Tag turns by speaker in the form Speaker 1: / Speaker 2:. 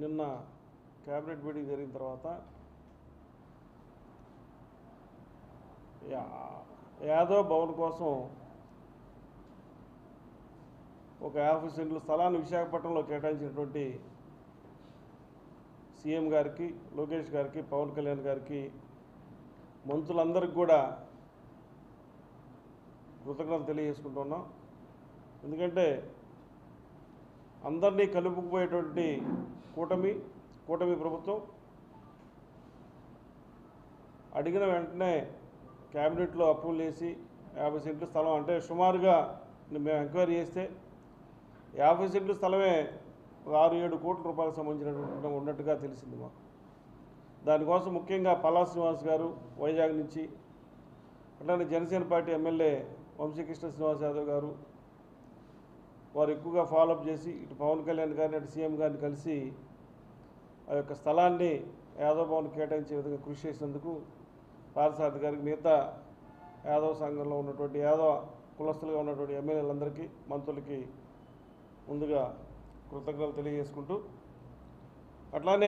Speaker 1: నిన్న cabinet meeting జరిగిన తర్వాత యాదవ్ భవన్ కోసం ఒక 50 సెంట్ల స్థలాన్ని విశాఖపట్నంలో కేటాయించినటువంటి సీఎం గారికి, లోకేష్ గారికి, పవన్ కళ్యాణ్ గారికి, మంత్రులందరికీ కూడా కృతజ్ఞతలు తెలియజేసుకుంటున్నాం. ఎందుకంటే అందరినీ కలుపుకుపోయేటువంటి కూటమి ప్రభుత్వం అడిగిన వెంటనే క్యాబినెట్లో అప్రూవల్ చేసి 50 సెంట్ల స్థలం, అంటే సుమారుగా మేము ఎంక్వైరీ చేస్తే 50 సెంట్ల స్థలమే 6-7 కోట్ల రూపాయలకు సంబంధించినటువంటి ఉన్నట్టుగా తెలిసింది మాకు. దానికోసం ముఖ్యంగా పల్లా శ్రీనివాస్ గారు వైజాగ్ నుంచి, అట్లానే జనసేన పార్టీ ఎమ్మెల్యే వంశీకృష్ణ శ్రీనివాస్ యాదవ్ గారు వారు ఎక్కువగా ఫాలోఅప్ చేసి ఇటు పవన్ కళ్యాణ్ గారిని అటు సీఎం గారిని కలిసి ఆ యొక్క స్థలాన్ని యాదవ్ భవన్ కేటాయించే విధంగా కృషి చేసినందుకు పార్థసారథి గారికి, మిగతా యాదవ్ సంఘంలో ఉన్నటువంటి యాదవ కులస్తులుగా ఉన్నటువంటి ఎమ్మెల్యేలందరికీ, మంత్రులకి ముందుగా కృతజ్ఞతలు తెలియజేసుకుంటూ, అట్లానే